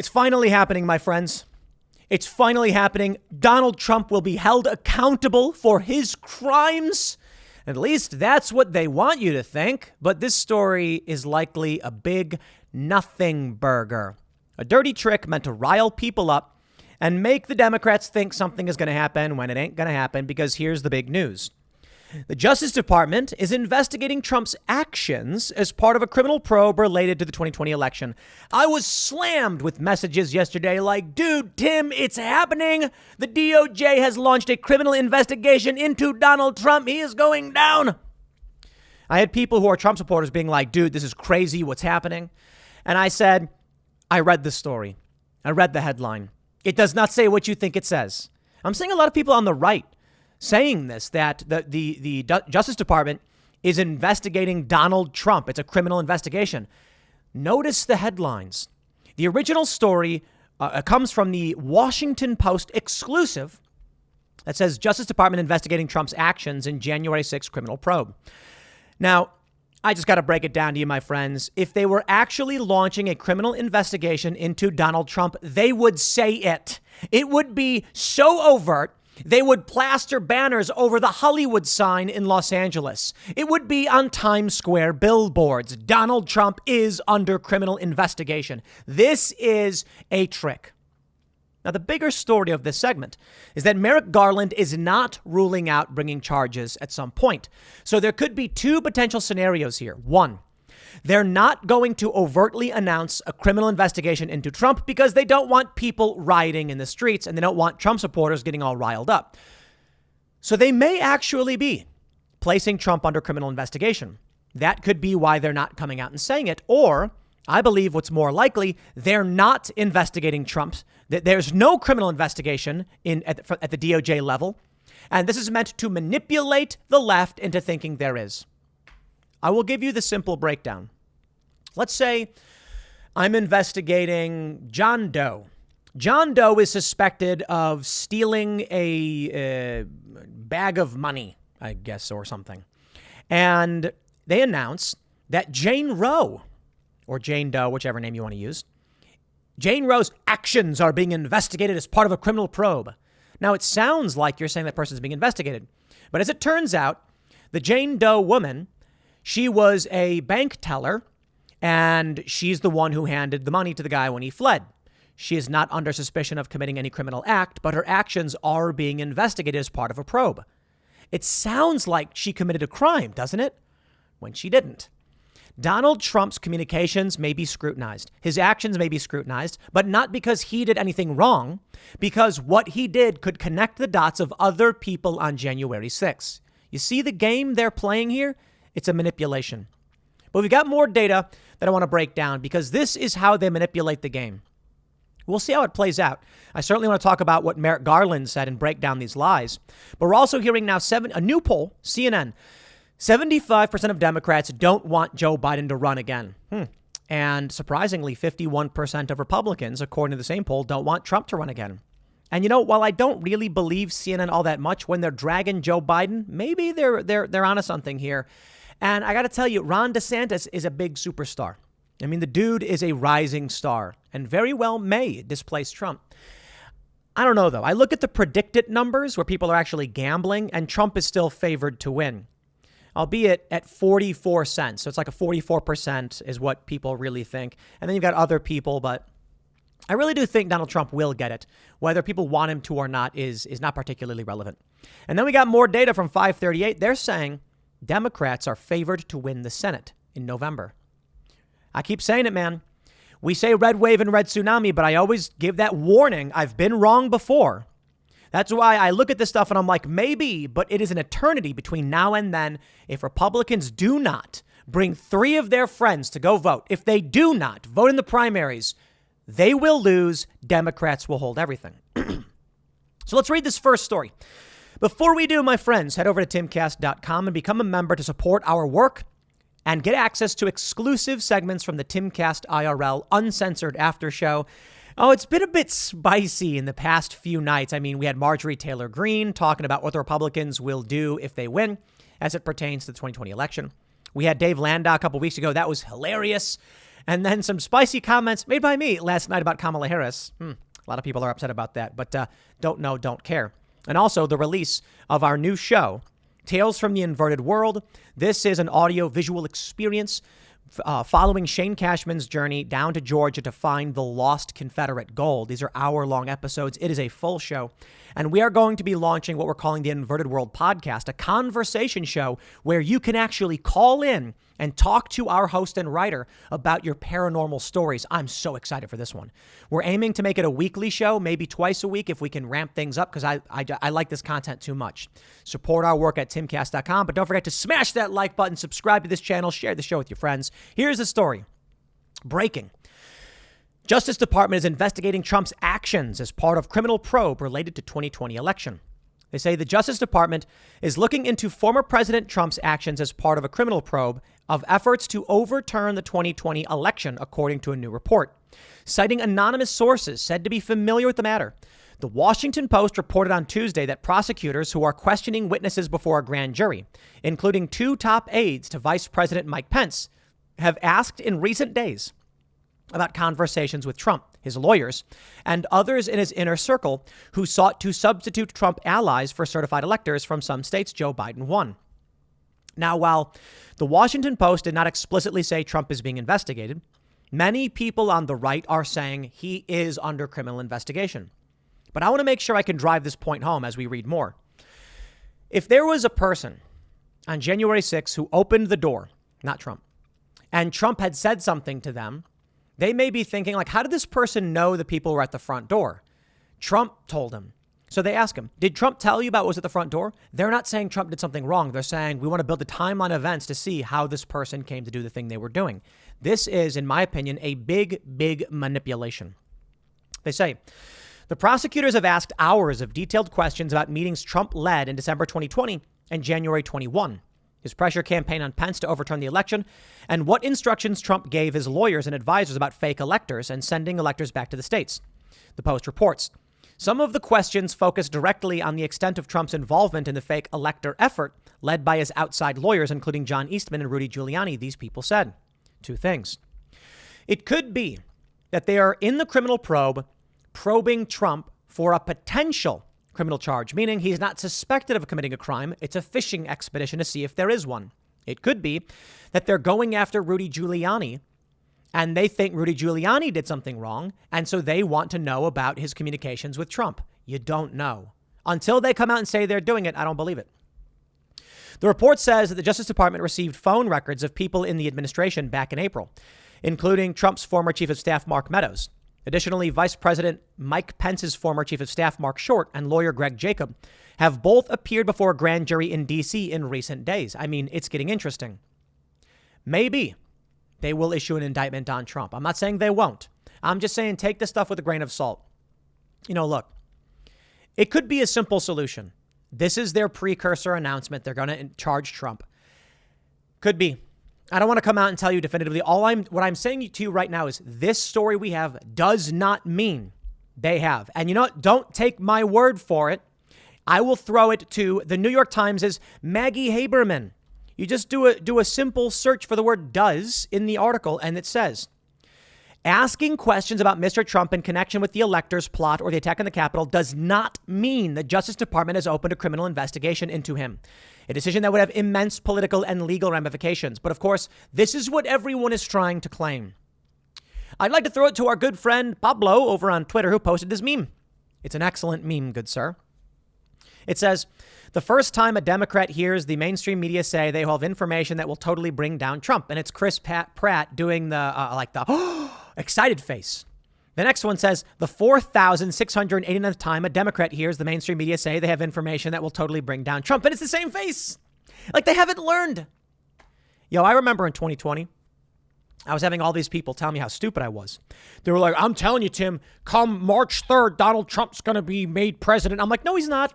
It's finally happening, my friends. It's finally happening. Donald Trump will be held accountable for his crimes. At least that's what they want you to think. But this story is likely a big nothing burger. A dirty trick meant to rile people up and make the Democrats think something is going to happen when it ain't going to happen, because here's the big news. The Justice Department is investigating Trump's actions as part of a criminal probe related to the 2020 election. I was slammed with messages yesterday like, dude, Tim, it's happening. The DOJ has launched a criminal investigation into Donald Trump. He is going down. I had people who are Trump supporters being like, dude, this is crazy. What's happening? And I said, I read the story. I read the headline. It does not say what you think it says. I'm seeing a lot of people on the right saying this, that the Justice Department is investigating Donald Trump. It's a criminal investigation. Notice the headlines. The original story comes from the Washington Post exclusive that says Justice Department investigating Trump's actions in January 6th criminal probe. Now, I just got to break it down to you, my friends. If they were actually launching a criminal investigation into Donald Trump, they would say it. It would be so overt. They would plaster banners over the Hollywood sign in Los Angeles. It would be on Times Square billboards. Donald Trump is under criminal investigation. This is a trick. Now, the bigger story of this segment is that Merrick Garland is not ruling out bringing charges at some point. So there could be two potential scenarios here. One, they're not going to overtly announce a criminal investigation into Trump because they don't want people rioting in the streets and they don't want Trump supporters getting all riled up. So they may actually be placing Trump under criminal investigation. That could be why they're not coming out and saying it. Or I believe what's more likely, they're not investigating Trump. There's no criminal investigation at the DOJ level. And this is meant to manipulate the left into thinking there is. I will give you the simple breakdown. Let's say I'm investigating John Doe. John Doe is suspected of stealing a bag of money, I guess, or something. And they announce that Jane Roe, or Jane Doe, whichever name you want to use, Jane Roe's actions are being investigated as part of a criminal probe. Now, it sounds like you're saying that person is being investigated. But as it turns out, the Jane Doe woman, she was a bank teller, and she's the one who handed the money to the guy when he fled. She is not under suspicion of committing any criminal act, but her actions are being investigated as part of a probe. It sounds like she committed a crime, doesn't it? When she didn't. Donald Trump's communications may be scrutinized. His actions may be scrutinized, but not because he did anything wrong, because what he did could connect the dots of other people on January 6th. You see the game they're playing here? It's a manipulation. But we've got more data that I want to break down because this is how they manipulate the game. We'll see how it plays out. I certainly want to talk about what Merrick Garland said and break down these lies. But we're also hearing now a new poll, CNN, 75% of Democrats don't want Joe Biden to run again. And surprisingly, 51% of Republicans, according to the same poll, don't want Trump to run again. And, you know, while I don't really believe CNN all that much when they're dragging Joe Biden, maybe they're onto something here. And I got to tell you, Ron DeSantis is a big superstar. I mean, the dude is a rising star and very well may displace Trump. I don't know, though. I look at the predicted numbers where people are actually gambling and Trump is still favored to win, albeit at 44 cents. So it's like a 44% is what people really think. And then you've got other people, but I really do think Donald Trump will get it. Whether people want him to or not is not particularly relevant. And then we got more data from 538. They're saying Democrats are favored to win the Senate in November. I keep saying it, man. We say red wave and red tsunami, but I always give that warning. I've been wrong before. That's why I look at this stuff and I'm like, maybe, but it is an eternity between now and then. If Republicans do not bring 3 of their friends to go vote, if they do not vote in the primaries, they will lose. Democrats will hold everything. So let's read this first story. Before we do, my friends, head over to timcast.com and become a member to support our work and get access to exclusive segments from the Timcast IRL uncensored after show. Oh, it's been a bit spicy in the past few nights. I mean, we had Marjorie Taylor Greene talking about what the Republicans will do if they win as it pertains to the 2020 election. We had Dave Landau a couple weeks ago. That was hilarious. And then some spicy comments made by me last night about Kamala Harris. A lot of people are upset about that, but don't know, don't care. And also the release of our new show, Tales from the Inverted World. This is an audio-visual experience following Shane Cashman's journey down to Georgia to find the lost Confederate gold. These are hour-long episodes. It is a full show. And we are going to be launching what we're calling the Inverted World Podcast, a conversation show where you can actually call in and talk to our host and writer about your paranormal stories. I'm so excited for this one. We're aiming to make it a weekly show, maybe twice a week if we can ramp things up, because I like this content too much. Support our work at timcast.com, but don't forget to smash that like button, subscribe to this channel, share the show with your friends. Here's the story. Breaking. Justice Department is investigating Trump's actions as part of criminal probe related to 2020 election. They say the Justice Department is looking into former President Trump's actions as part of a criminal probe of efforts to overturn the 2020 election, according to a new report. Citing anonymous sources said to be familiar with the matter, the Washington Post reported on Tuesday that prosecutors who are questioning witnesses before a grand jury, including 2 top aides to Vice President Mike Pence, have asked in recent days about conversations with Trump, his lawyers, and others in his inner circle who sought to substitute Trump allies for certified electors from some states Joe Biden won. Now, while the Washington Post did not explicitly say Trump is being investigated, many people on the right are saying he is under criminal investigation. But I want to make sure I can drive this point home as we read more. If there was a person on January 6th who opened the door, not Trump, and Trump had said something to them, they may be thinking, like, how did this person know the people were at the front door? Trump told him. So they ask him, did Trump tell you about what was at the front door? They're not saying Trump did something wrong. They're saying we want to build a timeline of events to see how this person came to do the thing they were doing. This is, in my opinion, a big, big manipulation. They say the prosecutors have asked hours of detailed questions about meetings Trump led in December 2020 and January 21. His pressure campaign on Pence to overturn the election, and what instructions Trump gave his lawyers and advisors about fake electors and sending electors back to the states. The Post reports. Some of the questions focus directly on the extent of Trump's involvement in the fake elector effort led by his outside lawyers, including John Eastman and Rudy Giuliani, these people said. 2 things. It could be that they are in the criminal probe probing Trump for a potential criminal charge, meaning he's not suspected of committing a crime. It's a fishing expedition to see if there is one. It could be that they're going after Rudy Giuliani and they think Rudy Giuliani did something wrong. And so they want to know about his communications with Trump. You don't know. Until they come out and say they're doing it, I don't believe it. The report says that the Justice Department received phone records of people in the administration back in April, including Trump's former chief of staff, Mark Meadows. Additionally, Vice President Mike Pence's former chief of staff, Mark Short, and lawyer Greg Jacob have both appeared before a grand jury in D.C. in recent days. I mean, it's getting interesting. Maybe they will issue an indictment on Trump. I'm not saying they won't. I'm just saying take this stuff with a grain of salt. You know, look, it could be a simple solution. This is their precursor announcement. They're going to charge Trump. Could be. I don't want to come out and tell you definitively. What I'm saying to you right now is this story we have does not mean they have. And you know what? Don't take my word for it. I will throw it to the New York Times' Maggie Haberman. You just do a simple search for the word does in the article, and it says, asking questions about Mr. Trump in connection with the electors plot or the attack on the Capitol does not mean the Justice Department has opened a criminal investigation into him. A decision that would have immense political and legal ramifications. But of course, this is what everyone is trying to claim. I'd like to throw it to our good friend Pablo over on Twitter, who posted this meme. It's an excellent meme, good sir. It says, the first time a Democrat hears the mainstream media say they have information that will totally bring down Trump. And it's Chris Pratt doing the excited face. The next one says, the 4,689th time a Democrat hears the mainstream media say they have information that will totally bring down Trump. And it's the same face. Like they haven't learned. Yo, I remember in 2020, I was having all these people tell me how stupid I was. They were like, I'm telling you, Tim, come March 3rd, Donald Trump's going to be made president. I'm like, no, he's not.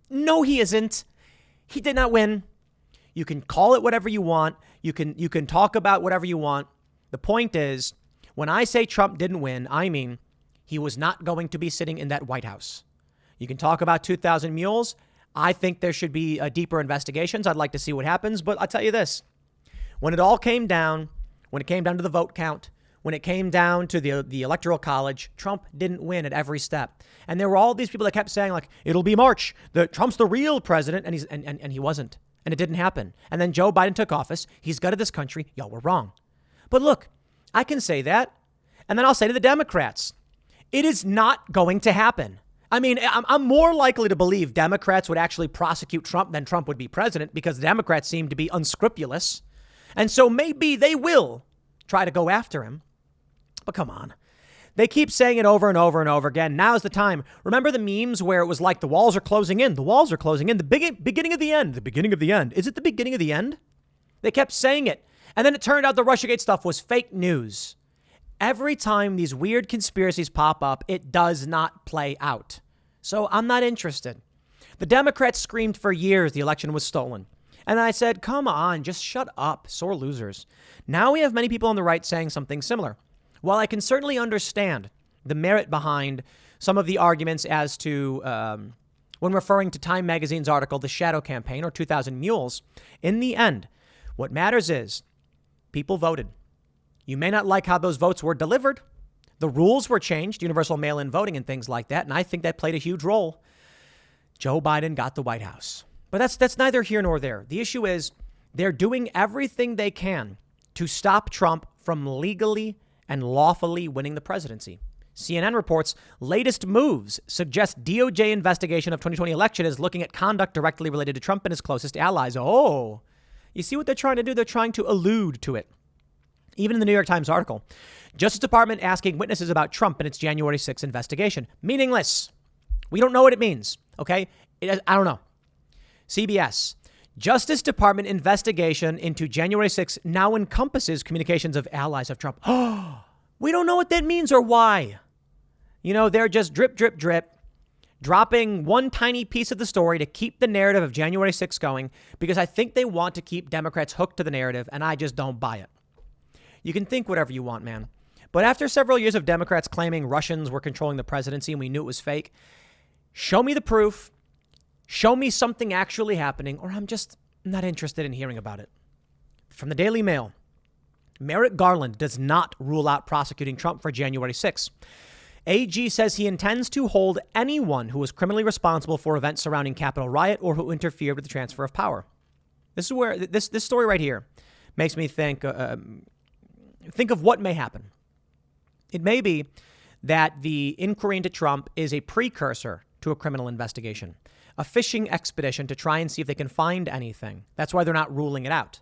No, he isn't. He did not win. You can call it whatever you want. You can talk about whatever you want. The point is, when I say Trump didn't win, I mean he was not going to be sitting in that White House. You can talk about 2,000 mules. I think there should be deeper investigations. I'd like to see what happens. But I'll tell you this. When it all came down, when it came down to the vote count, when it came down to the Electoral College, Trump didn't win at every step. And there were all these people that kept saying, like, it'll be March, Trump's the real president, and he wasn't. And it didn't happen. And then Joe Biden took office. He's gutted this country. Y'all were wrong. But look, I can say that. And then I'll say to the Democrats, it is not going to happen. I mean, I'm more likely to believe Democrats would actually prosecute Trump than Trump would be president, because the Democrats seem to be unscrupulous. And so maybe they will try to go after him. But come on. They keep saying it over and over and over again. Now's the time. Remember the memes where it was like the walls are closing in. The walls are closing in. The beginning of the end. The beginning of the end. Is it the beginning of the end? They kept saying it. And then it turned out the Russiagate stuff was fake news. Every time these weird conspiracies pop up, it does not play out. So I'm not interested. The Democrats screamed for years the election was stolen. And I said, come on, just shut up, sore losers. Now we have many people on the right saying something similar. While I can certainly understand the merit behind some of the arguments as to when referring to Time Magazine's article, The Shadow Campaign or 2000 Mules, in the end, what matters is people voted. You may not like how those votes were delivered. The rules were changed, universal mail-in voting and things like that. And I think that played a huge role. Joe Biden got the White House. But that's neither here nor there. The issue is they're doing everything they can to stop Trump from legally and lawfully winning the presidency. CNN reports latest moves suggest DOJ investigation of 2020 election is looking at conduct directly related to Trump and his closest allies. Oh, you see what they're trying to do? They're trying to allude to it. Even in the New York Times article, Justice Department asking witnesses about Trump and its January 6th investigation. Meaningless. We don't know what it means. OK, I don't know. CBS. Justice Department investigation into January 6th now encompasses communications of allies of Trump. Oh, we don't know what that means or why. You know, they're just drip, drip, drip, dropping one tiny piece of the story to keep the narrative of January 6th going, because I think they want to keep Democrats hooked to the narrative, and I just don't buy it. You can think whatever you want, man. But after several years of Democrats claiming Russians were controlling the presidency and we knew it was fake, show me the proof. Show me something actually happening, or I'm just not interested in hearing about it. From the Daily Mail, Merrick Garland does not rule out prosecuting Trump for January 6th. AG says he intends to hold anyone who was criminally responsible for events surrounding Capitol riot or who interfered with the transfer of power. This is where this story right here makes me think of what may happen. It may be that the inquiry into Trump is a precursor to a criminal investigation, a fishing expedition to try and see if they can find anything. That's why they're not ruling it out.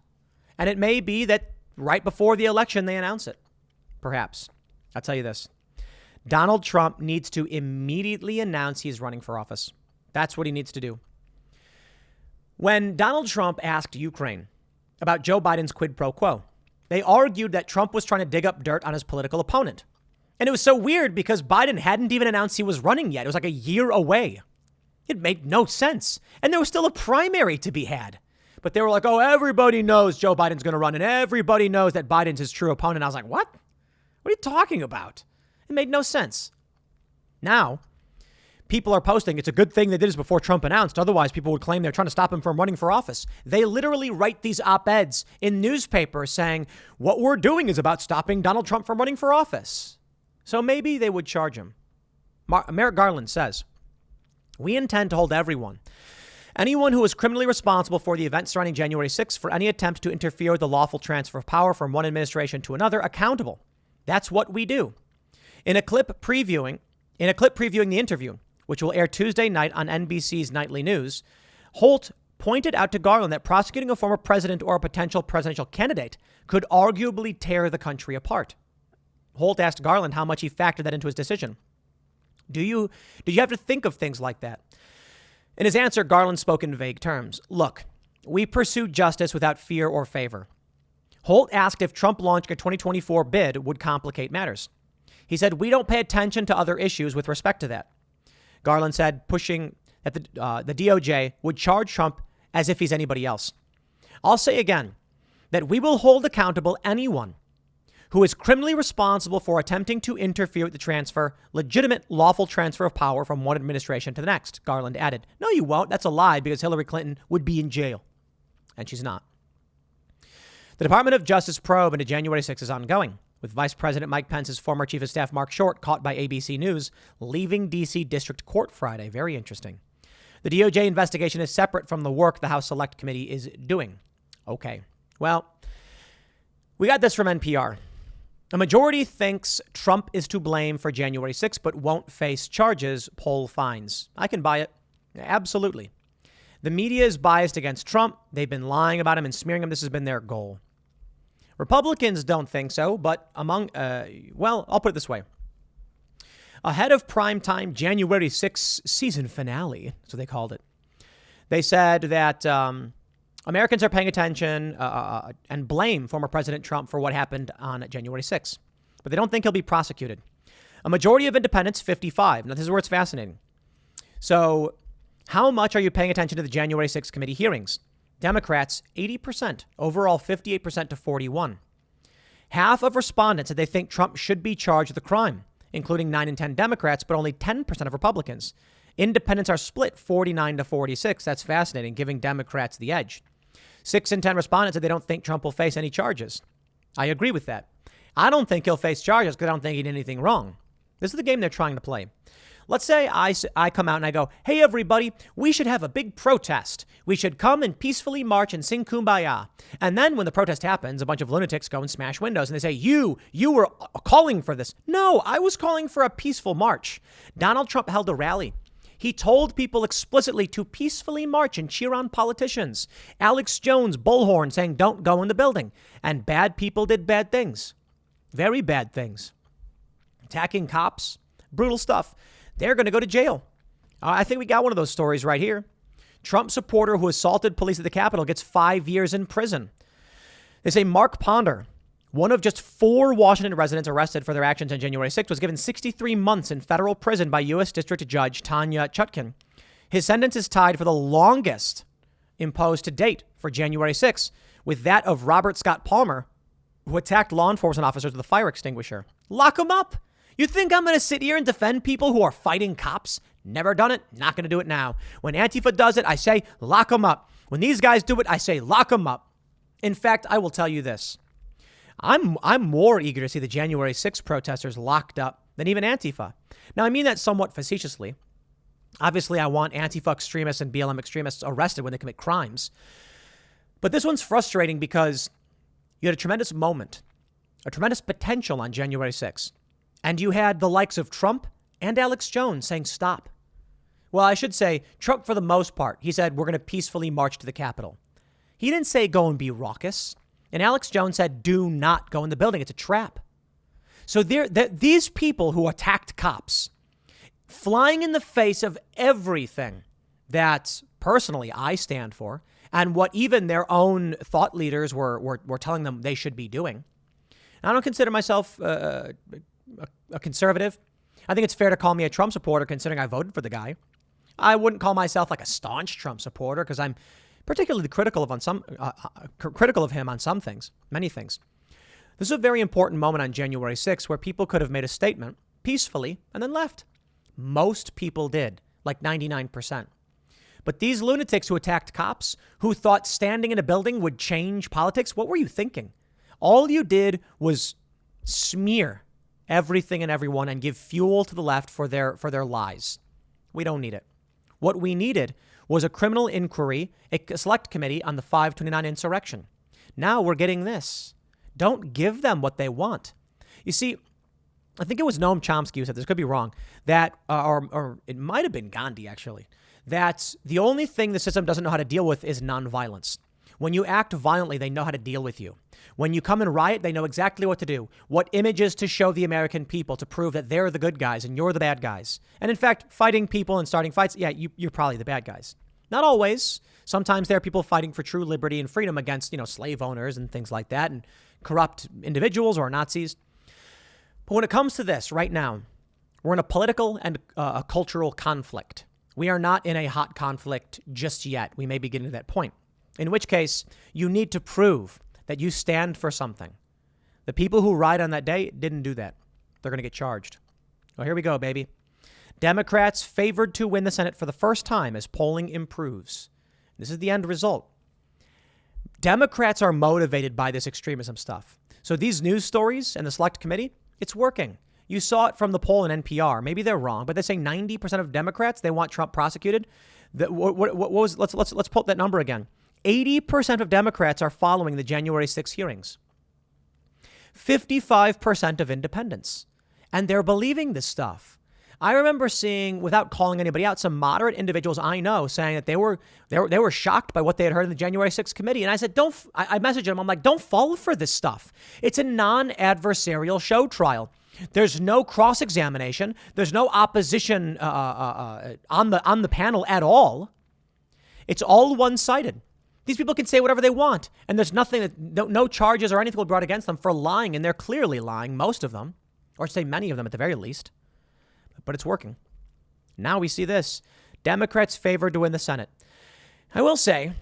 And it may be that right before the election, they announce it. Perhaps. I'll tell you this. Donald Trump needs to immediately announce he's running for office. That's what he needs to do. When Donald Trump asked Ukraine about Joe Biden's quid pro quo, they argued that Trump was trying to dig up dirt on his political opponent. And it was so weird because Biden hadn't even announced he was running yet. It was like a year away. It made no sense. And there was still a primary to be had. But they were like, oh, everybody knows Joe Biden's going to run and everybody knows that Biden's his true opponent. I was like, what? What are you talking about? It made no sense. Now, people are posting, it's a good thing they did this before Trump announced. Otherwise, people would claim they're trying to stop him from running for office. They literally write these op-eds in newspapers saying, what we're doing is about stopping Donald Trump from running for office. So maybe they would charge him. Merrick Garland says, we intend to hold anyone who is criminally responsible for the events surrounding January 6th for any attempt to interfere with the lawful transfer of power from one administration to another accountable. That's what we do. In a clip previewing the interview, which will air Tuesday night on NBC's Nightly News, Holt pointed out to Garland that prosecuting a former president or a potential presidential candidate could arguably tear the country apart. Holt asked Garland how much he factored that into his decision. Do you have to think of things like that? In his answer, Garland spoke in vague terms. Look, we pursue justice without fear or favor. Holt asked if Trump launching a 2024 bid would complicate matters. He said, we don't pay attention to other issues with respect to that. Garland said, pushing that the DOJ would charge Trump as if he's anybody else. I'll say again that we will hold accountable anyone who is criminally responsible for attempting to interfere with the legitimate, lawful transfer of power from one administration to the next, Garland added. No, you won't. That's a lie because Hillary Clinton would be in jail. And she's not. The Department of Justice probe into January 6th is ongoing. with Vice President Mike Pence's former chief of staff, Mark Short, caught by ABC News, leaving D.C. District Court Friday. Very interesting. The DOJ investigation is separate from the work the House Select Committee is doing. Okay. Well, we got this from NPR. A majority thinks Trump is to blame for January 6th, but won't face charges, poll finds. I can buy it. Absolutely. The media is biased against Trump. They've been lying about him and smearing him. This has been their goal. Republicans don't think so, but I'll put it this way. Ahead of primetime January 6th season finale, so they called it, they said that Americans are paying attention and blame former President Trump for what happened on January 6th. But they don't think he'll be prosecuted. A majority of independents, 55. Now, this is where it's fascinating. So how much are you paying attention to the January 6th committee hearings? Democrats, 80%. Overall, 58% to 41%. Half of respondents said they think Trump should be charged with the crime, including 9 in 10 Democrats, but only 10% of Republicans. Independents are split 49 to 46. That's fascinating, giving Democrats the edge. 6 in 10 respondents said they don't think Trump will face any charges. I agree with that. I don't think he'll face charges because I don't think he did anything wrong. This is the game they're trying to play. Let's say I come out and I go, hey, everybody, we should have a big protest. We should come and peacefully march and sing Kumbaya. And then when the protest happens, a bunch of lunatics go and smash windows and they say, you were calling for this. No, I was calling for a peaceful march. Donald Trump held a rally. He told people explicitly to peacefully march and cheer on politicians. Alex Jones, bullhorn, saying don't go in the building. And bad people did bad things. Very bad things. Attacking cops. Brutal stuff. They're going to go to jail. I think we got one of those stories right here. Trump supporter who assaulted police at the Capitol gets 5 years in prison. They say Mark Ponder, one of just 4 Washington residents arrested for their actions on January 6th, was given 63 months in federal prison by U.S. District Judge Tanya Chutkan. His sentence is tied for the longest imposed to date for January 6th, with that of Robert Scott Palmer, who attacked law enforcement officers with a fire extinguisher. Lock him up. You think I'm going to sit here and defend people who are fighting cops? Never done it. Not going to do it now. When Antifa does it, I say, lock them up. When these guys do it, I say, lock them up. In fact, I will tell you this. I'm more eager to see the January 6th protesters locked up than even Antifa. Now, I mean that somewhat facetiously. Obviously, I want Antifa extremists and BLM extremists arrested when they commit crimes. But this one's frustrating because you had a tremendous moment, a tremendous potential on January 6th. And you had the likes of Trump and Alex Jones saying stop. Well, I should say Trump for the most part. He said, we're going to peacefully march to the Capitol. He didn't say go and be raucous. And Alex Jones said, do not go in the building. It's a trap. So these people who attacked cops, flying in the face of everything that personally I stand for and what even their own thought leaders were telling them they should be doing. And I don't consider myself a conservative. I think it's fair to call me a Trump supporter considering I voted for the guy. I wouldn't call myself like a staunch Trump supporter because I'm particularly critical of him on some things, many things. This is a very important moment on January 6th where people could have made a statement peacefully and then left. Most people did, like 99%. But these lunatics who attacked cops, who thought standing in a building would change politics, what were you thinking? All you did was smear everything and everyone and give fuel to the left for their lies. We don't need it. What we needed was a criminal inquiry, a select committee on the 529 insurrection. Now we're getting this. Don't give them what they want. You see, I think it was Noam Chomsky who said this, could be wrong, that, or it might have been Gandhi actually, that the only thing the system doesn't know how to deal with is nonviolence. When you act violently, they know how to deal with you. When you come and riot, they know exactly what to do, what images to show the American people to prove that they're the good guys and you're the bad guys. And in fact, fighting people and starting fights, yeah, you're probably the bad guys. Not always. Sometimes there are people fighting for true liberty and freedom against, slave owners and things like that and corrupt individuals or Nazis. But when it comes to this right now, we're in a political and a cultural conflict. We are not in a hot conflict just yet. We may be getting to that point. In which case, you need to prove that you stand for something. The people who ride on that day didn't do that. They're going to get charged. Well, here we go, baby. Democrats favored to win the Senate for the first time as polling improves. This is the end result. Democrats are motivated by this extremism stuff. So these news stories and the select committee, it's working. You saw it from the poll in NPR. Maybe they're wrong, but they say 90% of Democrats, they want Trump prosecuted. What was, let's pull up that number again. 80% of Democrats are following the January 6th hearings. 55% of independents. And they're believing this stuff. I remember seeing, without calling anybody out, some moderate individuals I know saying that they were shocked by what they had heard in the January 6th committee. And I said, I messaged them. I'm like, don't fall for this stuff. It's a non-adversarial show trial. There's no cross-examination. There's no opposition on the panel at all. It's all one-sided. These people can say whatever they want, and there's nothing, no charges or anything will be brought against them for lying, and they're clearly lying, most of them, or say many of them at the very least. But it's working. Now we see this. Democrats favored to win the Senate. I will say,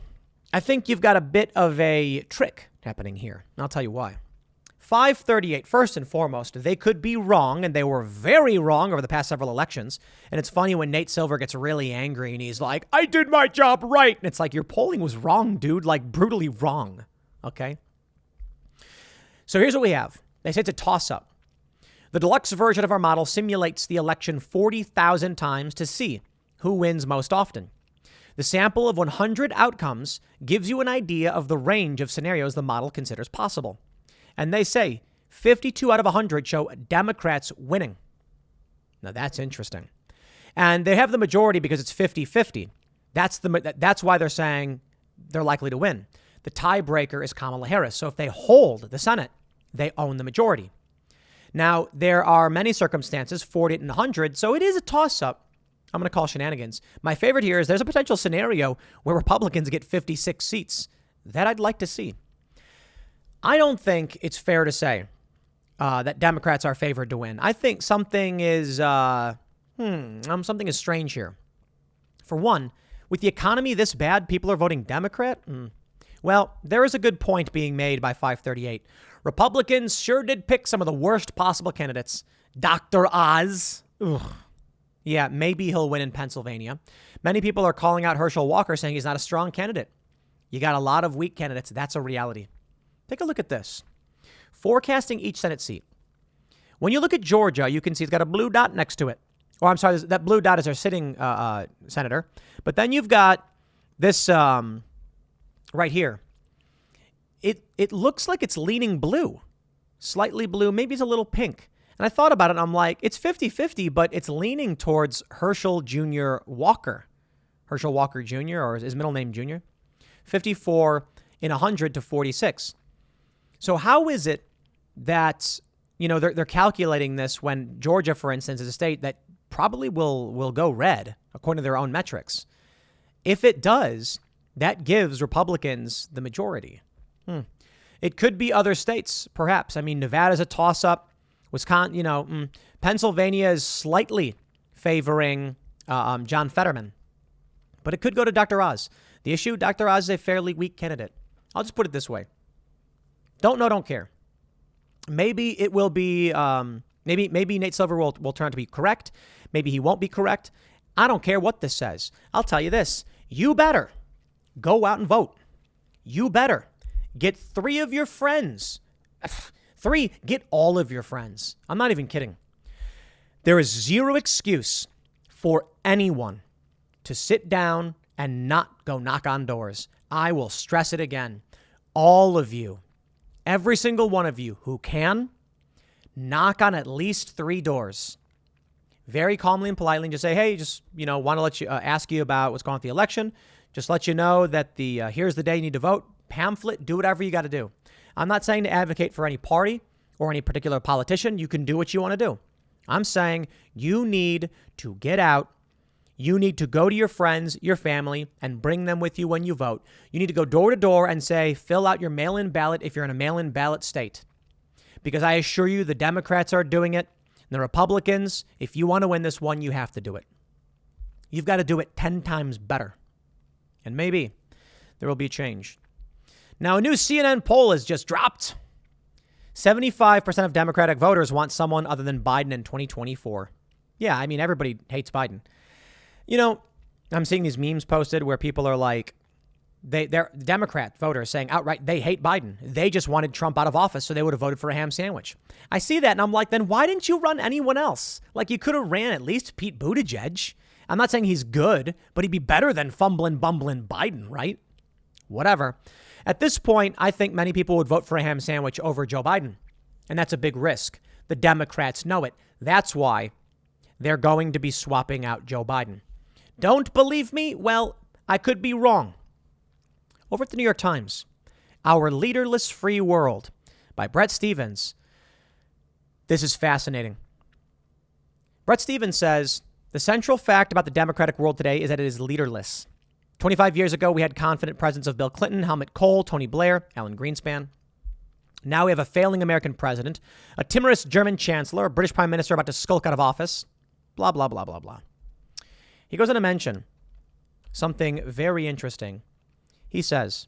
I think you've got a bit of a trick happening here. And I'll tell you why. 538, first and foremost, they could be wrong, and they were very wrong over the past several elections. And it's funny when Nate Silver gets really angry and he's like, I did my job right. And it's like, your polling was wrong, dude, like brutally wrong. Okay. So here's what we have. They say it's a toss-up. The deluxe version of our model simulates the election 40,000 times to see who wins most often. The sample of 100 outcomes gives you an idea of the range of scenarios the model considers possible. And they say 52 out of 100 show Democrats winning. Now, that's interesting. And they have the majority because it's 50-50. That's why they're saying they're likely to win. The tiebreaker is Kamala Harris. So if they hold the Senate, they own the majority. Now, there are many circumstances, 40 and 100, so it is a toss-up. I'm going to call shenanigans. My favorite here is there's a potential scenario where Republicans get 56 seats. That I'd like to see. I don't think it's fair to say that Democrats are favored to win. I think something is strange here. For one, with the economy this bad, people are voting Democrat. Well, there is a good point being made by 538. Republicans sure did pick some of the worst possible candidates. Dr. Oz. Ugh. Yeah, maybe he'll win in Pennsylvania. Many people are calling out Herschel Walker, saying he's not a strong candidate. You got a lot of weak candidates. That's a reality. Take a look at this. Forecasting each Senate seat. When you look at Georgia, you can see it's got a blue dot next to it. Or I'm sorry, that blue dot is our sitting senator. But then you've got this right here. It looks like it's leaning blue, slightly blue. Maybe it's a little pink. And I thought about it, and I'm like, it's 50-50, but it's leaning towards Herschel Jr. Walker. Herschel Walker Jr., or his middle name Jr. 54 in 100 to 46. So how is it that, they're calculating this when Georgia, for instance, is a state that probably will go red, according to their own metrics? If it does, that gives Republicans the majority. It could be other states, perhaps. I mean, Nevada's a toss-up. Wisconsin, Pennsylvania is slightly favoring John Fetterman. But it could go to Dr. Oz. The issue, Dr. Oz is a fairly weak candidate. I'll just put it this way. Don't know, don't care. Maybe it will be, maybe Nate Silver will turn out to be correct. Maybe he won't be correct. I don't care what this says. I'll tell you this. You better go out and vote. You better get 3 of your friends. 3, get all of your friends. I'm not even kidding. There is zero excuse for anyone to sit down and not go knock on doors. I will stress it again. All of you, every single one of you who can, knock on at least 3 doors. Very calmly and politely, and just say, hey, just, want to let you ask you about what's going on with the election. Just let you know that here's the day you need to vote. Pamphlet, do whatever you got to do. I'm not saying to advocate for any party or any particular politician. You can do what you want to do. I'm saying you need to get out. You need to go to your friends, your family, and bring them with you when you vote. You need to go door to door and say, fill out your mail-in ballot if you're in a mail-in ballot state. Because I assure you, the Democrats are doing it. And the Republicans, if you want to win this one, you have to do it. You've got to do it 10 times better. And maybe there will be change. Now, a new CNN poll has just dropped. 75% of Democratic voters want someone other than Biden in 2024. Yeah, I mean, everybody hates Biden. I'm seeing these memes posted where people are like, They're Democrat voters saying outright they hate Biden. They just wanted Trump out of office, so they would have voted for a ham sandwich. I see that, and I'm like, then why didn't you run anyone else? Like, you could have ran at least Pete Buttigieg. I'm not saying he's good, but he'd be better than fumbling, bumbling Biden, right? Whatever. At this point, I think many people would vote for a ham sandwich over Joe Biden, and that's a big risk. The Democrats know it. That's why they're going to be swapping out Joe Biden. Don't believe me? Well, I could be wrong. Over at the New York Times, Our Leaderless Free World by Bret Stephens. This is fascinating. Bret Stephens says, the central fact about the democratic world today is that it is leaderless. 25 years ago, we had confident presence of Bill Clinton, Helmut Kohl, Tony Blair, Alan Greenspan. Now we have a failing American president, a timorous German chancellor, a British prime minister about to skulk out of office, blah, blah, blah, blah, blah. He goes on to mention something very interesting. He says,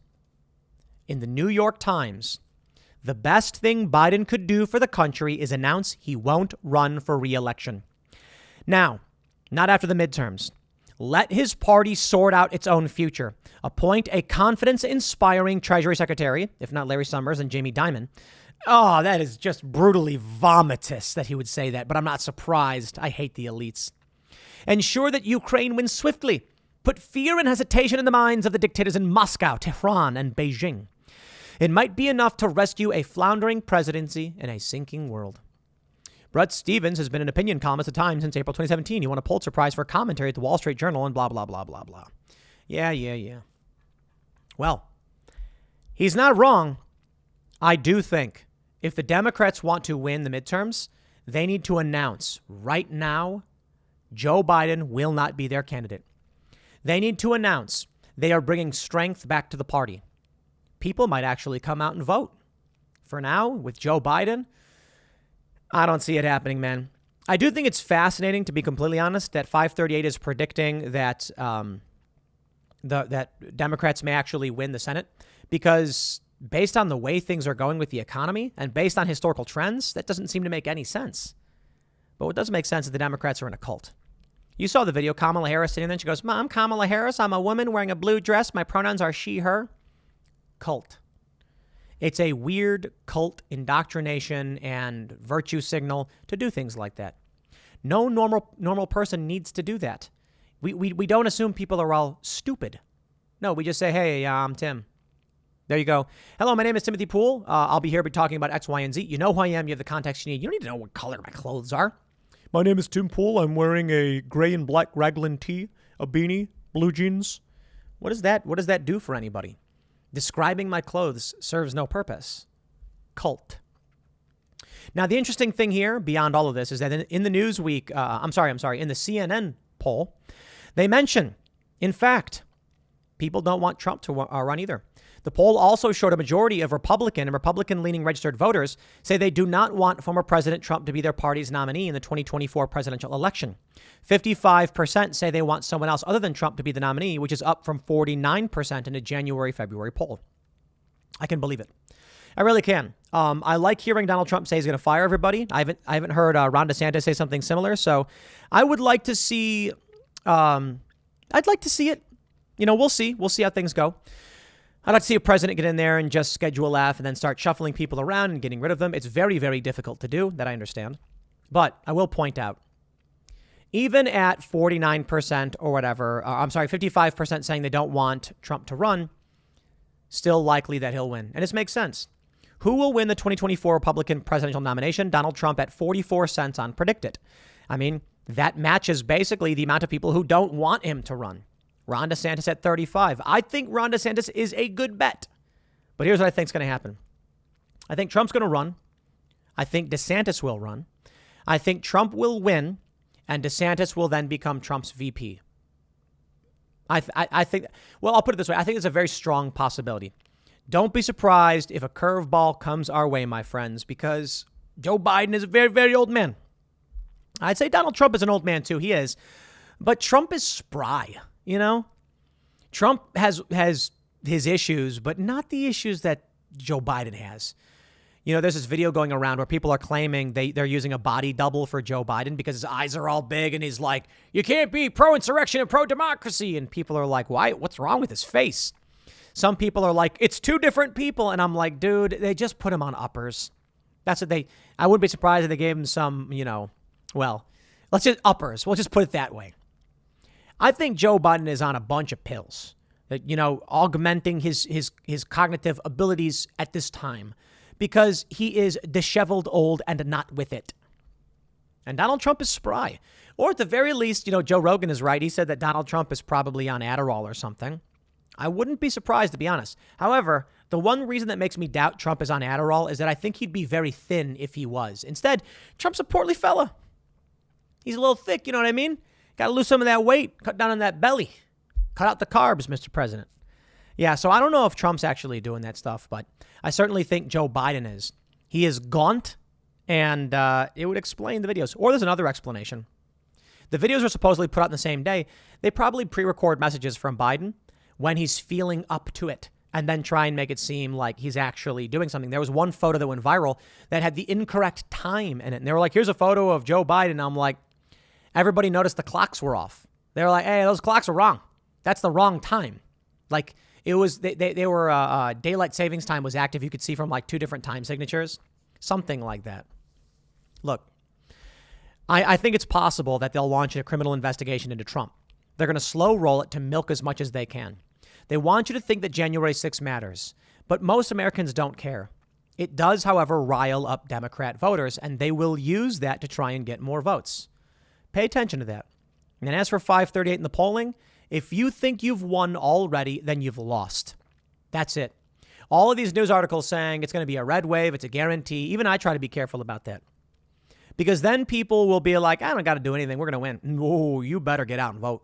in the New York Times, the best thing Biden could do for the country is announce he won't run for re-election. Now, not after the midterms. Let his party sort out its own future. Appoint a confidence-inspiring Treasury Secretary, if not Larry Summers and Jamie Dimon. Oh, that is just brutally vomitous that he would say that, but I'm not surprised. I hate the elites. Ensure that Ukraine wins swiftly. Put fear and hesitation in the minds of the dictators in Moscow, Tehran, and Beijing. It might be enough to rescue a floundering presidency in a sinking world. Bret Stephens has been an opinion columnist at Times since April 2017. He won a Pulitzer Prize for commentary at the Wall Street Journal and blah, blah, blah, blah, blah. Yeah. Well, he's not wrong. I do think if the Democrats want to win the midterms, they need to announce right now Joe Biden will not be their candidate. They need to announce they are bringing strength back to the party. People might actually come out and vote. For now, with Joe Biden, I don't see it happening, man. I do think it's fascinating, to be completely honest, that 538 is predicting that that Democrats may actually win the Senate, because based on the way things are going with the economy and based on historical trends, that doesn't seem to make any sense. But what does make sense is the Democrats are in a cult. You saw the video, Kamala Harris sitting there, and she goes, I'm Kamala Harris. I'm a woman wearing a blue dress. My pronouns are she, her. Cult. It's a weird cult indoctrination and virtue signal to do things like that. No normal person needs to do that. We don't assume people are all stupid. No, we just say, hey, I'm Tim. There you go. Hello, my name is Timothy Poole. I'll be here talking about X, Y, and Z. You know who I am. You have the context you need. You don't need to know what color my clothes are. My name is Tim Poole. I'm wearing a gray and black raglan tee, a beanie, blue jeans. What does that do for anybody? Describing my clothes serves no purpose. Cult. Now, the interesting thing here, beyond all of this, is that in the Newsweek, in the CNN poll, they mention, in fact, people don't want Trump to run either. The poll also showed a majority of Republican-leaning registered voters say they do not want former President Trump to be their party's nominee in the 2024 presidential election. 55% say they want someone else other than Trump to be the nominee, which is up from 49% in a January-February poll. I can believe it. I really can. I like hearing Donald Trump say he's going to fire everybody. I haven't heard Ron DeSantis say something similar, so I would like to see. I'd like to see it. We'll see. We'll see how things go. I'd like to see a president get in there and just schedule F and then start shuffling people around and getting rid of them. It's very, very difficult to do, that I understand. But I will point out, even at 49% or whatever, 55% saying they don't want Trump to run, still likely that he'll win. And this makes sense. Who will win the 2024 Republican presidential nomination? Donald Trump at 44 cents on Predict It. I mean, that matches basically the amount of people who don't want him to run. Ron DeSantis at 35. I think Ron DeSantis is a good bet. But here's what I think is going to happen. I think Trump's going to run. I think DeSantis will run. I think Trump will win, and DeSantis will then become Trump's VP. I think, well, I'll put it this way. I think it's a very strong possibility. Don't be surprised if a curveball comes our way, my friends, because Joe Biden is a very, very old man. I'd say Donald Trump is an old man, too. He is. But Trump is spry. Trump has his issues, but not the issues that Joe Biden has. There's this video going around where people are claiming they're using a body double for Joe Biden because his eyes are all big and he's like, you can't be pro-insurrection and pro-democracy. And people are like, why? What's wrong with his face? Some people are like, it's two different people. And I'm like, dude, they just put him on uppers. That's what I wouldn't be surprised if they gave him some, well, let's just uppers. We'll just put it that way. I think Joe Biden is on a bunch of pills that, augmenting his cognitive abilities at this time because he is disheveled, old, and not with it. And Donald Trump is spry. Or at the very least, Joe Rogan is right. He said that Donald Trump is probably on Adderall or something. I wouldn't be surprised, to be honest. However, the one reason that makes me doubt Trump is on Adderall is that I think he'd be very thin if he was. Instead, Trump's a portly fella. He's a little thick, you know what I mean? Got to lose some of that weight, cut down on that belly. Cut out the carbs, Mr. President. Yeah, so I don't know if Trump's actually doing that stuff, but I certainly think Joe Biden is. He is gaunt, and it would explain the videos. Or there's another explanation. The videos are supposedly put out on the same day. They probably pre-record messages from Biden when he's feeling up to it and then try and make it seem like he's actually doing something. There was one photo that went viral that had the incorrect time in it. And they were like, here's a photo of Joe Biden. And I'm like, everybody noticed the clocks were off. They were like, hey, those clocks are wrong. That's the wrong time. Like it was, they were, daylight savings time was active. You could see from like two different time signatures, something like that. Look, I think it's possible that they'll launch a criminal investigation into Trump. They're going to slow roll it to milk as much as they can. They want you to think that January 6th matters, but most Americans don't care. It does, however, rile up Democrat voters, and they will use that to try and get more votes. Pay attention to that. And as for 538 in the polling, if you think you've won already, then you've lost. That's it. All of these news articles saying it's going to be a red wave, it's a guarantee. Even I try to be careful about that. Because then people will be like, I don't got to do anything. We're going to win. No, you better get out and vote.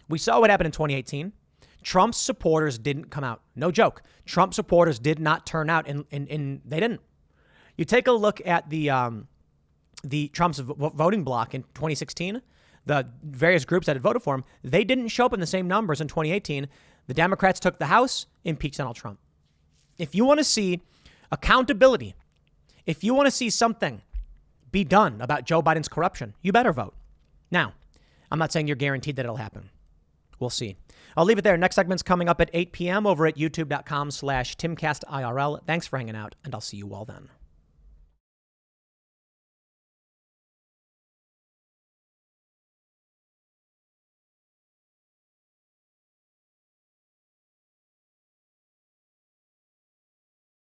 We saw what happened in 2018. Trump's supporters didn't come out. No joke. Trump supporters did not turn out, and they didn't. You take a look at the Trump's voting bloc in 2016, the various groups that had voted for him, they didn't show up in the same numbers in 2018. The Democrats took the House, impeached Donald Trump. If you want to see accountability, if you want to see something be done about Joe Biden's corruption, you better vote. Now, I'm not saying you're guaranteed that it'll happen. We'll see. I'll leave it there. Next segment's coming up at 8 p.m. over at youtube.com/TimCastIRL. Thanks for hanging out, and I'll see you all then.